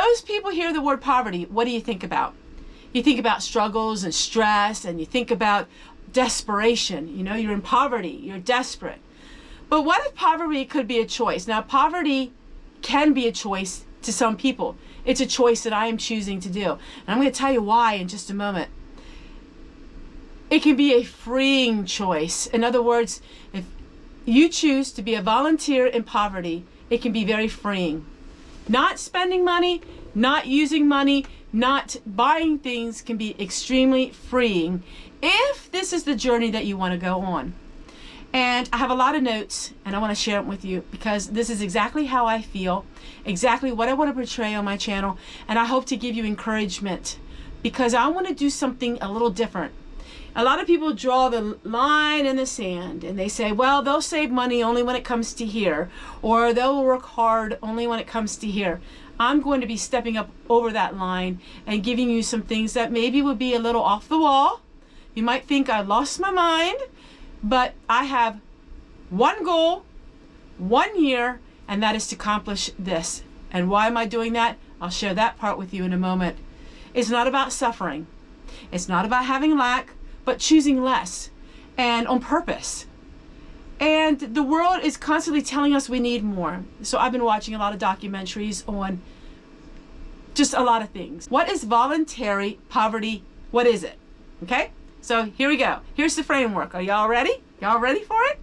most people hear the word poverty, what do you think about? You think about struggles and stress, and you think about desperation. You know, you're in poverty, you're desperate. But what if poverty could be a choice? Now, poverty can be a choice to some people. It's a choice that I am choosing to do. And I'm going to tell you why in just a moment. It can be a freeing choice. In other words, if you choose to be a volunteer in poverty, it can be very freeing. Not spending money, not using money, not buying things can be extremely freeing if this is the journey that you want to go on. And I have a lot of notes, and I want to share them with you because this is exactly how I feel, exactly what I want to portray on my channel, and I hope to give you encouragement because I want to do something a little different. A lot of people draw the line in the sand and they say, well, they'll save money only when it comes to here, or they'll work hard only when it comes to here. I'm going to be stepping up over that line and giving you some things that maybe would be a little off the wall. You might think I lost my mind, but I have one goal, 1 year, and that is to accomplish this. And why am I doing that? I'll share that part with you in a moment. It's not about suffering. It's not about having lack, but choosing less and on purpose. And the world is constantly telling us we need more. So I've been watching a lot of documentaries on just a lot of things. What is voluntary poverty? What is it? Okay? So here we go. Here's the framework. Are y'all ready? Y'all ready for it?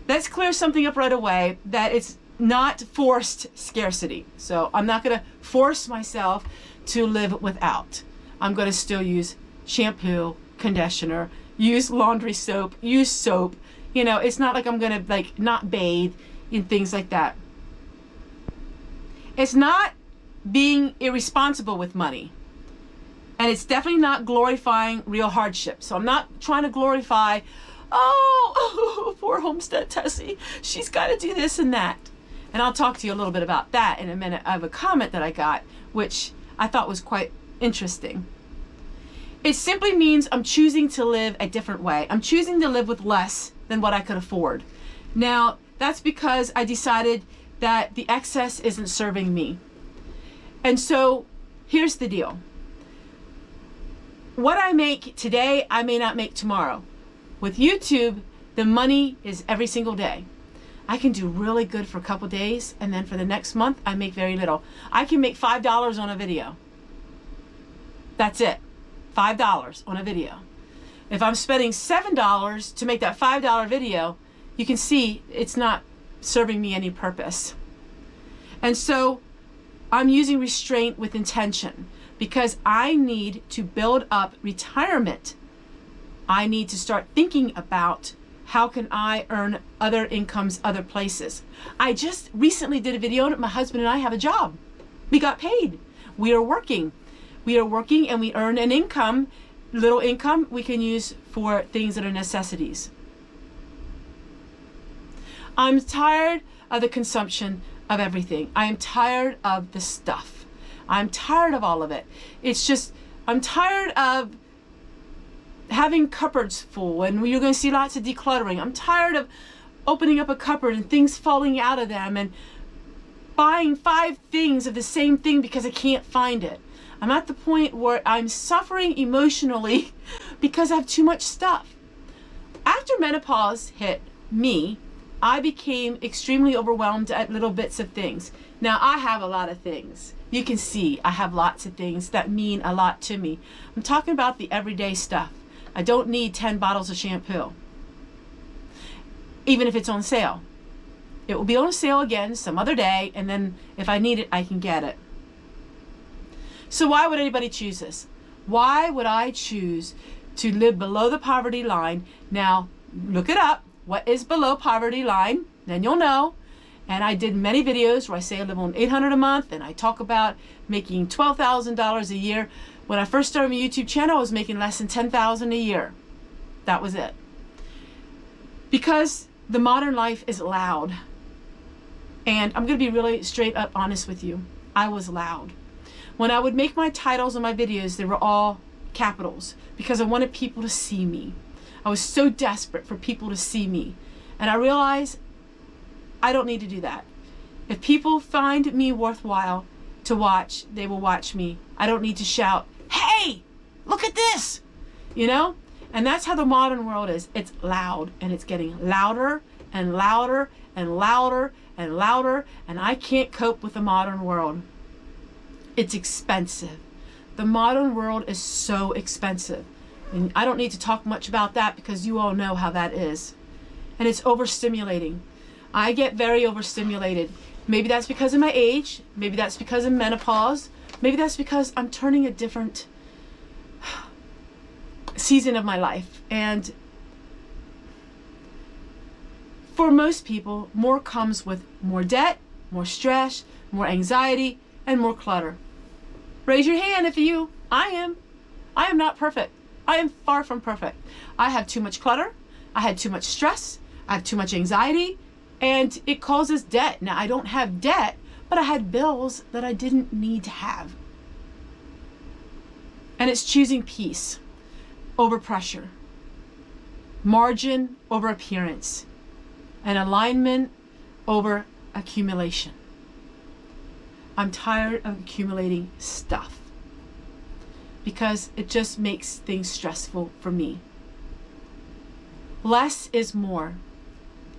Let's clear something up right away, that it's not forced scarcity. So I'm not going to force myself to live without. I'm going to still use shampoo, conditioner, use laundry soap, use soap. You know, it's not like I'm going to like not bathe in things like that. It's not being irresponsible with money. And it's definitely not glorifying real hardship. So I'm not trying to glorify, oh, poor Homestead Tessie, she's got to do this and that. And I'll talk to you a little bit about that in a minute. I have a comment that I got, which I thought was quite interesting. It simply means I'm choosing to live a different way. I'm choosing to live with less than what I could afford. Now, that's because I decided that the excess isn't serving me. And so here's the deal. What I make today, I may not make tomorrow. With YouTube, the money is every single day. I can do really good for a couple days, and then for the next month, I make very little. I can make $5 on a video. That's it. $5 on a video. If I'm spending $7 to make that $5 video, you can see it's not serving me any purpose. And so I'm using restraint with intention because I need to build up retirement. I need to start thinking about how can I earn other incomes other places. I just recently did a video on it. My husband and I have a job. We got paid. We are working. We are working and we earn an income, little income we can use for things that are necessities. I'm tired of the consumption of everything. I am tired of the stuff. I'm tired of all of it. It's just, I'm tired of having cupboards full and you're going to see lots of decluttering. I'm tired of opening up a cupboard and things falling out of them and buying 5 things of the same thing because I can't find it. I'm at the point where I'm suffering emotionally because I have too much stuff. After menopause hit me, I became extremely overwhelmed at little bits of things. Now, I have a lot of things. You can see I have lots of things that mean a lot to me. I'm talking about the everyday stuff. I don't need 10 bottles of shampoo, even if it's on sale. It will be on sale again some other day, and then if I need it, I can get it. So why would anybody choose this? Why would I choose to live below the poverty line? Now, look it up. What is below poverty line? Then you'll know. And I did many videos where I say I live on $800 a month, and I talk about making $12,000 a year. When I first started my YouTube channel, I was making less than $10,000 a year. That was it. Because the modern life is loud. And I'm going to be really straight up honest with you. I was loud. When I would make my titles on my videos, they were all capitals because I wanted people to see me. I was so desperate for people to see me. And I realized I don't need to do that. If people find me worthwhile, to watch, they will watch me. I don't need to shout, hey, look at this, you know? And that's how the modern world is. It's loud, and it's getting louder and louder and louder and louder, and I can't cope with the modern world. It's expensive. The modern world is so expensive. And I don't need to talk much about that because you all know how that is. And it's overstimulating. I get very overstimulated. Maybe that's because of my age. Maybe that's because of menopause. Maybe that's because I'm turning a different season of my life. And for most people, more comes with more debt, more stress, more anxiety, and more clutter. Raise your hand if you. I am. I am not perfect. I am far from perfect. I have too much clutter. I had too much stress. I have too much anxiety, and it causes debt. Now, I don't have debt, but I had bills that I didn't need to have. And it's choosing peace over pressure, margin over appearance, and alignment over accumulation. I'm tired of accumulating stuff because it just makes things stressful for me. Less is more.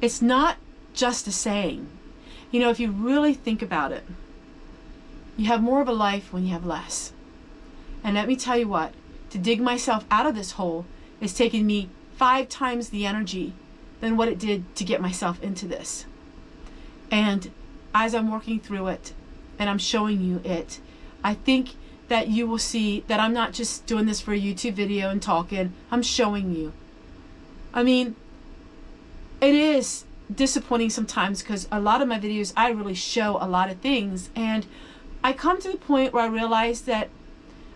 It's not just a saying. You know, if you really think about it, you have more of a life when you have less. And let me tell you what, to dig myself out of this hole is taking me 5 times the energy than what it did to get myself into this. And as I'm working through it and I'm showing you it, I think that you will see that I'm not just doing this for a YouTube video and talking, I'm showing you. I mean, it is disappointing sometimes because a lot of my videos, I really show a lot of things, and I come to the point where I realize that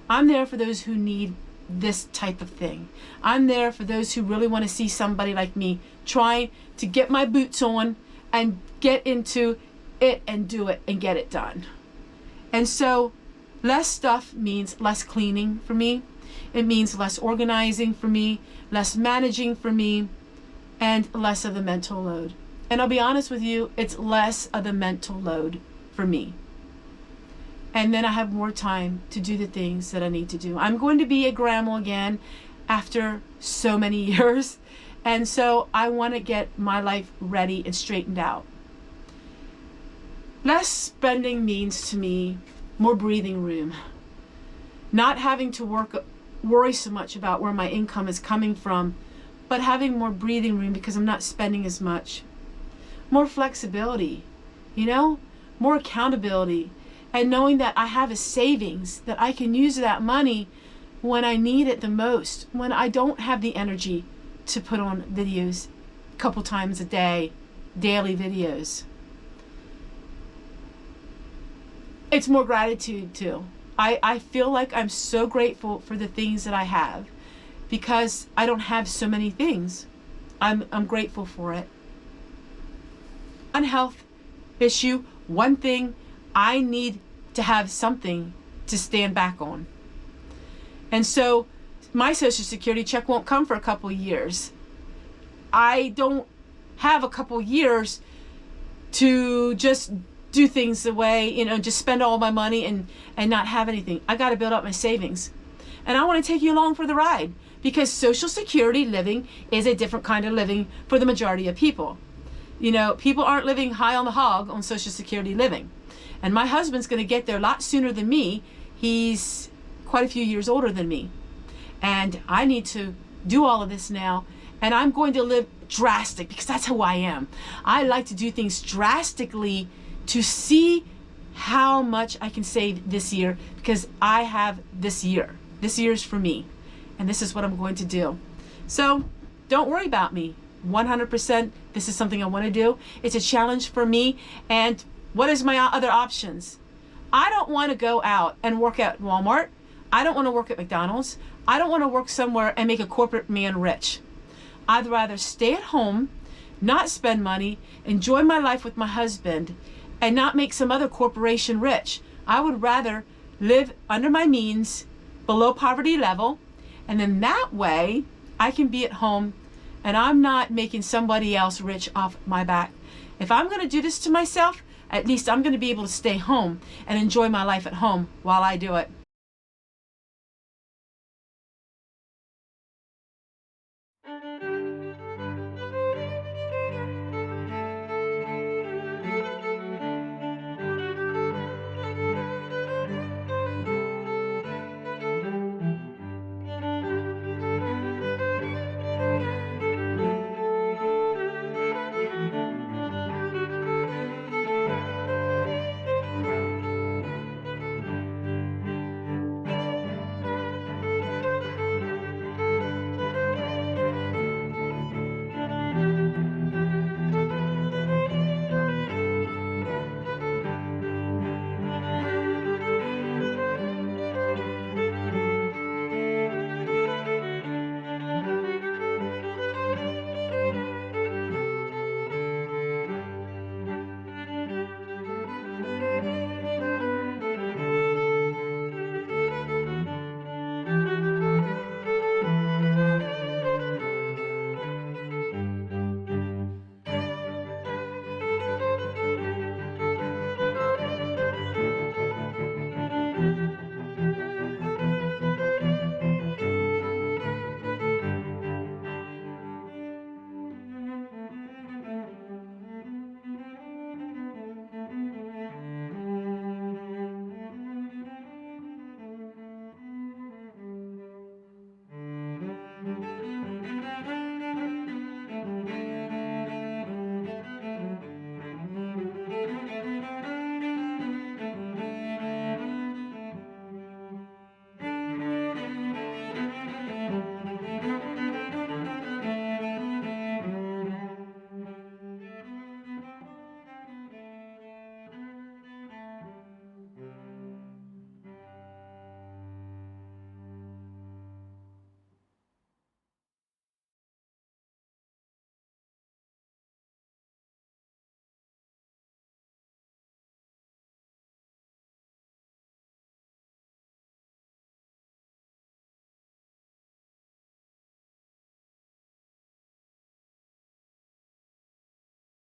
I'm there for those who need this type of thing. I'm there for those who really want to see somebody like me trying to get my boots on and get into it and do it and get it done. And so less stuff means less cleaning for me. It means less organizing for me, less managing for me, and less of the mental load. And I'll be honest with you, it's less of the mental load for me. And then I have more time to do the things that I need to do. I'm going to be a grandma again after so many years. And so I want to get my life ready and straightened out. Less spending means to me more breathing room. Not having to worry so much about where my income is coming from, but having more breathing room because I'm not spending as much. More flexibility, you know, more accountability, and knowing that I have a savings, that I can use that money when I need it the most, when I don't have the energy to put on videos a couple times a day, daily videos. It's more gratitude too. I feel like I'm so grateful for the things that I have because I don't have so many things. I'm grateful for it. One health issue, one thing, I need to have something to stand back on. And so my Social Security check won't come for a couple of years. I don't have a couple of years to just do things the way, you know, just spend all my money and not have anything. I got to build up my savings. And I want to take you along for the ride because Social Security living is a different kind of living for the majority of people. You know, people aren't living high on the hog on Social Security living. And my husband's going to get there a lot sooner than me. He's quite a few years older than me. And I need to do all of this now. And I'm going to live drastic because that's who I am. I like to do things drastically to see how much I can save this year because I have this year. This year's for me. And this is what I'm going to do. So don't worry about me. 100%, this is something I want to do. It's a challenge for me. And what is my other options? I don't want to go out and work at Walmart. I don't want to work at McDonald's. I don't want to work somewhere and make a corporate man rich. I'd rather stay at home, not spend money, enjoy my life with my husband, and not make some other corporation rich. I would rather live under my means, below poverty level, and then that way I can be at home and I'm not making somebody else rich off my back. If I'm going to do this to myself, At least I'm going to be able to stay home and enjoy my life at home while I do it.